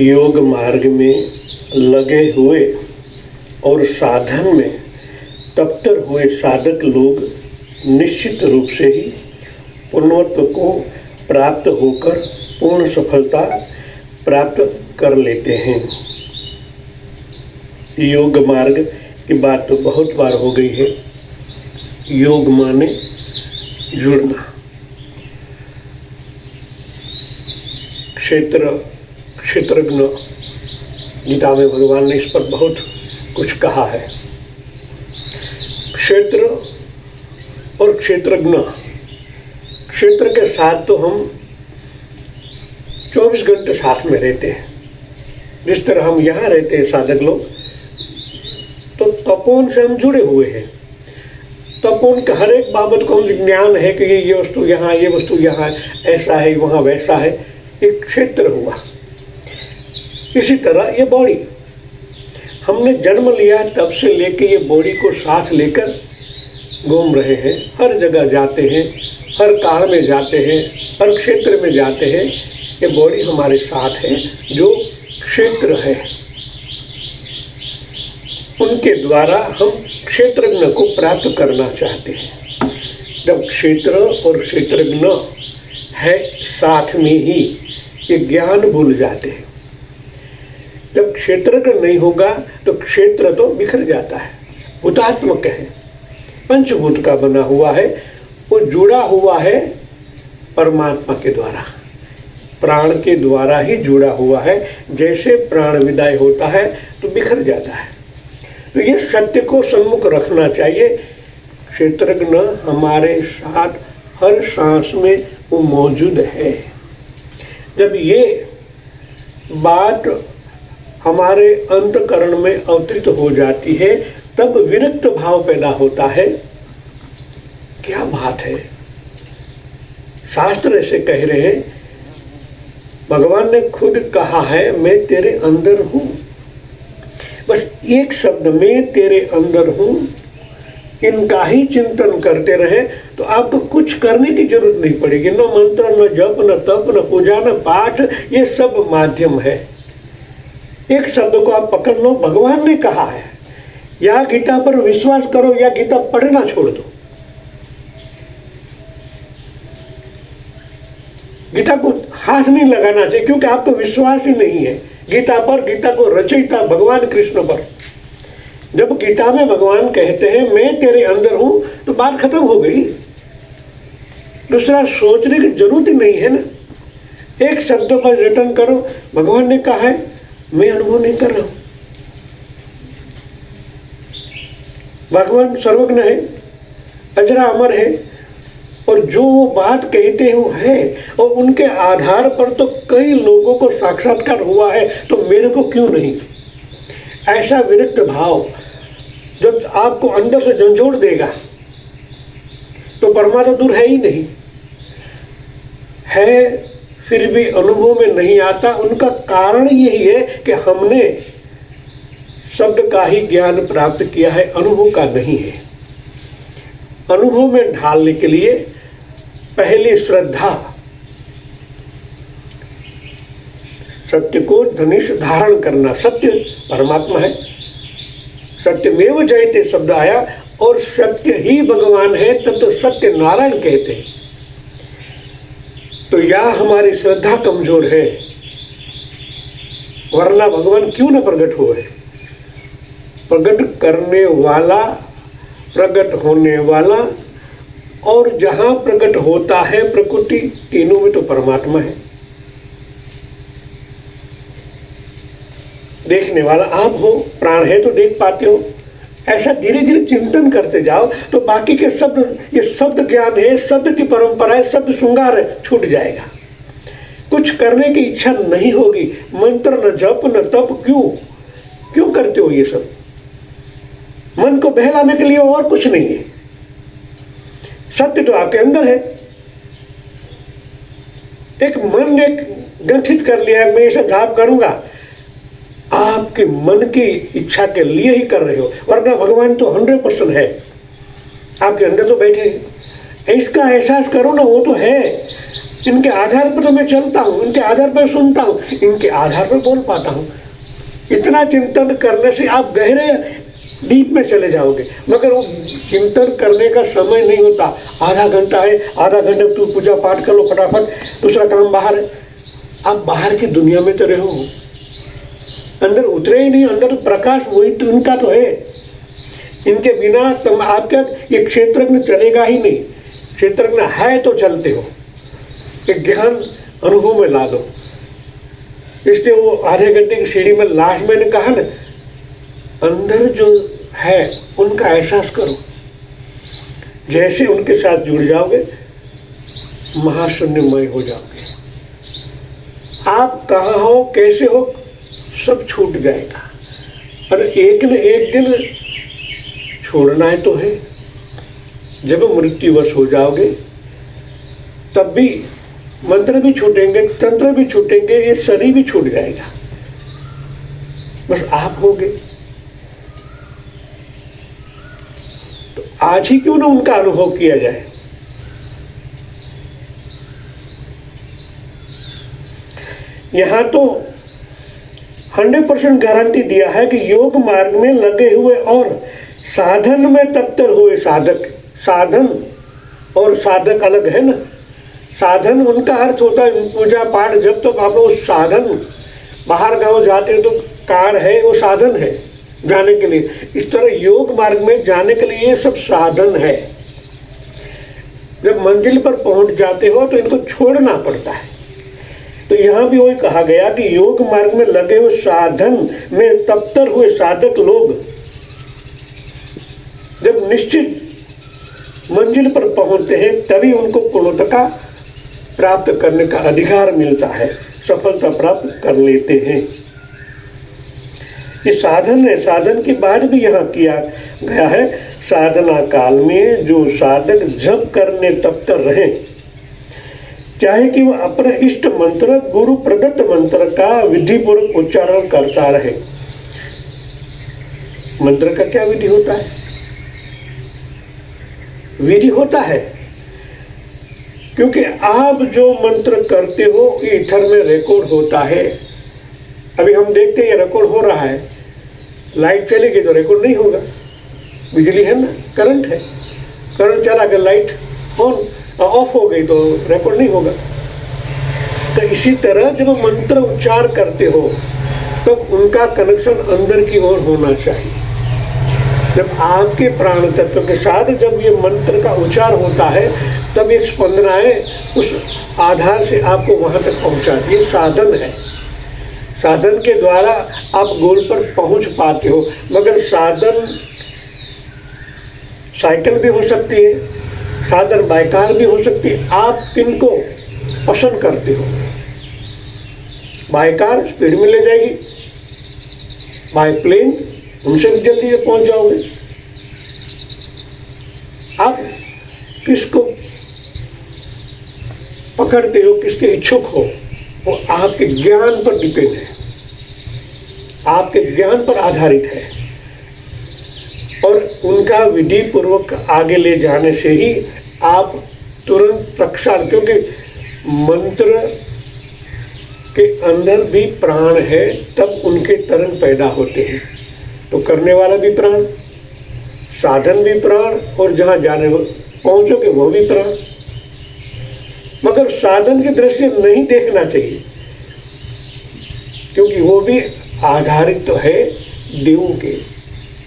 योग मार्ग में लगे हुए और साधन में तत्पर हुए साधक लोग निश्चित रूप से ही पूर्णत्व को प्राप्त होकर पूर्ण सफलता प्राप्त कर लेते हैं। योग मार्ग की बात तो बहुत बार हो गई है। योग माने जुड़ना। क्षेत्रज्ञ, गीता में भगवान ने इस पर बहुत कुछ कहा है। क्षेत्र और क्षेत्रज्ञ, क्षेत्र के साथ तो हम 24 घंटे साथ में रहते हैं। जिस तरह हम यहाँ रहते हैं साधक लोग, तो तपोन से हम जुड़े हुए हैं। तपोन के हर एक बाबत को हम ज्ञान है कि ये वस्तु यहाँ, ये वस्तु यहाँ, ऐसा है, वहाँ वैसा है। एक क्षेत्र हुआ। इसी तरह ये बॉडी, हमने जन्म लिया तब से लेके ये बॉडी को साथ लेकर घूम रहे हैं। हर जगह जाते हैं, हर कार में जाते हैं, हर क्षेत्र में जाते हैं। ये बॉडी हमारे साथ है, जो क्षेत्र है। उनके द्वारा हम क्षेत्रज्ञ को प्राप्त करना चाहते हैं। जब क्षेत्र और क्षेत्रज्ञ है साथ में ही, ये ज्ञान भूल जाते हैं। जब क्षेत्रज्ञ नहीं होगा तो क्षेत्र तो बिखर जाता है। भूतात्मक है, पंचभूत का बना हुआ है, वो जुड़ा हुआ है परमात्मा के द्वारा, प्राण के द्वारा ही जुड़ा हुआ है। जैसे प्राण विदाई होता है तो बिखर जाता है। तो ये सत्य को सम्मुख रखना चाहिए। क्षेत्रज्ञ हमारे साथ हर सांस में वो मौजूद है। जब ये बात हमारे अंतकरण में अवतरित हो जाती है, तब विरक्त भाव पैदा होता है। क्या बात है! शास्त्र ऐसे कह रहे हैं, भगवान ने खुद कहा है, मैं तेरे अंदर हूं। बस एक शब्द, मैं तेरे अंदर हूं, इनका ही चिंतन करते रहे तो आपको कुछ करने की जरूरत नहीं पड़ेगी। न मंत्र, न जप, न तप, न पूजा, न पाठ, ये सब माध्यम है। एक शब्द को आप पकड़ लो, भगवान ने कहा है, या गीता पर विश्वास करो या गीता पढ़ना छोड़ दो। गीता को हाथ नहीं लगाना चाहिए, क्योंकि आपको विश्वास ही नहीं है गीता पर, गीता को रचयिता भगवान कृष्ण पर। जब गीता में भगवान कहते हैं मैं तेरे अंदर हूं, तो बात खत्म हो गई। दूसरा सोचने की जरूरत ही नहीं है ना। एक शब्द पर रिटर्न करो, भगवान ने कहा है, मैं अनुभव नहीं कर रहा हूं। भगवान सर्वज्ञ है, अजरा अमर है, और जो वो बात कहते हैं वो है। और उनके आधार पर तो कई लोगों को साक्षात्कार हुआ है, तो मेरे को क्यों नहीं? ऐसा विरक्त भाव जब आपको अंदर से झंझोड़ देगा तो परमात्मा दूर है ही नहीं है, फिर भी अनुभव में नहीं आता। उनका कारण यही है कि हमने शब्द का ही ज्ञान प्राप्त किया है, अनुभव का नहीं है। अनुभव में ढालने के लिए पहली श्रद्धा, सत्य को धनुष धारण करना। सत्य परमात्मा है, सत्यमेव जयते शब्द आया, और सत्य ही भगवान है, तब तो सत्य नारायण कहते हैं। तो या हमारी श्रद्धा कमजोर है, वरना भगवान क्यों न प्रकट हुए? प्रकट करने वाला, प्रकट होने वाला, और जहां प्रकट होता है प्रकृति, तीनों में तो परमात्मा है। देखने वाला आप हो, प्राण है तो देख पाते हो। ऐसा धीरे धीरे चिंतन करते जाओ तो बाकी के शब्द, ये शब्द ज्ञान है, शब्द की परंपरा है, शब्द श्रृंगार है, छूट जाएगा। कुछ करने की इच्छा नहीं होगी। मंत्र न जप न तप, क्यों करते हो ये सब? मन को बहलाने के लिए और कुछ नहीं है। सत्य तो आपके अंदर है। एक मन ने ग्रंथित कर लिया है, मैं ये सब जाप करूंगा, आपके मन की इच्छा के लिए ही कर रहे हो, वरना भगवान तो 100% है, आपके अंदर तो बैठे हैं। इसका एहसास करो ना, वो तो है। इनके आधार पर तो मैं चलता हूँ, इनके आधार पर सुनता हूँ, इनके आधार पर बोल पाता हूँ। इतना चिंतन करने से आप गहरे डीप में चले जाओगे, मगर वो चिंतन करने का समय नहीं होता। आधा घंटा है, आधा घंटे तू पूजा पाठ कर लो फटाफट, दूसरा काम बाहर है। आप बाहर की दुनिया में तो रहो, अंदर उतरे ही नहीं। अंदर प्रकाश वही तो इनका तो है। इनके बिना तुम आपका ये क्षेत्रज्ञ चलेगा ही नहीं। क्षेत्रज्ञ है तो चलते हो, एक ज्ञान अनुभव में ला दो। इसलिए वो आधे घंटे की सीढ़ी में लास्ट मैंने कहा ना, अंदर जो है उनका एहसास करो। जैसे उनके साथ जुड़ जाओगे महाशून्यमय हो जाओगे। आप कहाँ हो, कैसे हो, सब छूट जाएगा। और एक न एक दिन छोड़ना है तो है। जब मृत्युवश हो जाओगे तब भी मंत्र भी छूटेंगे, तंत्र भी छूटेंगे, ये शरीर भी छूट जाएगा। बस आप होगे। तो आज ही क्यों ना उनका अनुभव किया जाए। यहां तो 100% गारंटी दिया है कि योग मार्ग में लगे हुए और साधन में तत्पर हुए साधक, साधन और साधक अलग है ना। साधन उनका अर्थ होता है पूजा पाठ। जब तक आप लोग साधन, बाहर गांव जाते हो तो कार है, वो साधन है जाने के लिए। इस तरह योग मार्ग में जाने के लिए ये सब साधन है। जब मंजिल पर पहुंच जाते हो तो इनको छोड़ना पड़ता है। तो यहाँ भी वही कहा गया कि योग मार्ग में लगे हुए साधन में तत्पर हुए साधक लोग जब निश्चित मंजिल पर पहुंचते हैं तभी उनको पूर्णता प्राप्त करने का अधिकार मिलता है, सफलता प्राप्त कर लेते हैं। ये साधन है। साधन की बात भी यहाँ किया गया है। साधना काल में जो साधक जप करने तत्पर रहे, चाहे कि वह अपना इष्ट मंत्र, गुरु प्रदत्त मंत्र का विधि पूर्वक उच्चारण करता रहे। मंत्र का क्या विधि होता है? विधि होता है, क्योंकि आप जो मंत्र करते हो ये ईथर में रिकॉर्ड होता है। अभी हम देखते हैं ये रिकॉर्ड हो रहा है। लाइट चलेगी तो रिकॉर्ड नहीं होगा। बिजली है ना, करंट है, करंट चला गया, लाइट ऑन ऑफ हो गई तो रिकॉर्ड नहीं होगा। तो इसी तरह जब मंत्र उच्चार करते हो तो उनका कनेक्शन अंदर की ओर होना चाहिए। जब आपके प्राण तत्व के साथ जब ये मंत्र का उच्चार होता है तब एक स्पंदनाएं उस आधार से आपको वहां तक पहुंचाती है। साधन है। साधन के द्वारा आप गोल पर पहुंच पाते हो। मगर साधन साइकिल भी हो सकती है, साधन बाइकार भी हो सकती है। आप किनको पसंद करते हो? बाइकार स्पीड में ले जाएगी, बाय प्लेन उनसे भी जल्दी पहुंच जाओगे। आप किसको पकड़ते हो, किसके इच्छुक हो, वो आपके ज्ञान पर डिपेंड है, आपके ज्ञान पर आधारित है। और उनका विधि पूर्वक आगे ले जाने से ही आप तुरंत प्रक्षाल, क्योंकि मंत्र के अंदर भी प्राण है तब उनके तरंग पैदा होते हैं। तो करने वाला भी प्राण, साधन भी प्राण, और जहाँ जाने पहुँचोगे वो भी प्राण। मगर साधन की दृष्टि नहीं देखना चाहिए, क्योंकि वो भी आधारित तो है देवों के।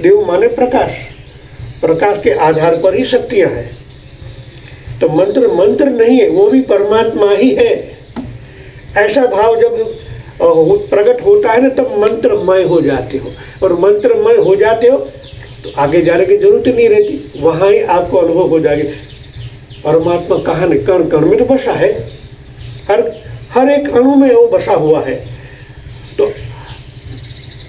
देव माने प्रकाश, प्रकाश के आधार पर ही शक्तियां हैं। तो मंत्र मंत्र नहीं है, वो भी परमात्मा ही है। ऐसा भाव जब प्रकट होता है ना तब मंत्रमय हो जाते हो। और मंत्रमय हो जाते हो तो आगे जाने की जरूरत नहीं रहती, वहां ही आपको अनुभव हो जाएगी परमात्मा कहाँ नहीं, कण कण में तो बसा है, हर एक अणु में वो बसा हुआ है। तो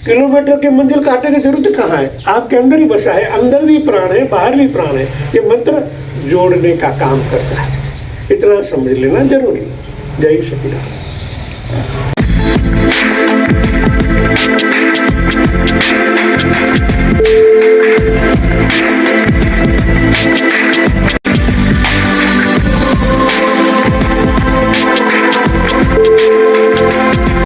किलोमीटर के मंजिल काटने की जरूरत कहाँ है? आपके अंदर ही बसा है। अंदर भी प्राण है, बाहर भी प्राण है। ये मंत्र जोड़ने का काम करता है। इतना समझ लेना जरूरी। जय सच्चिदानंद।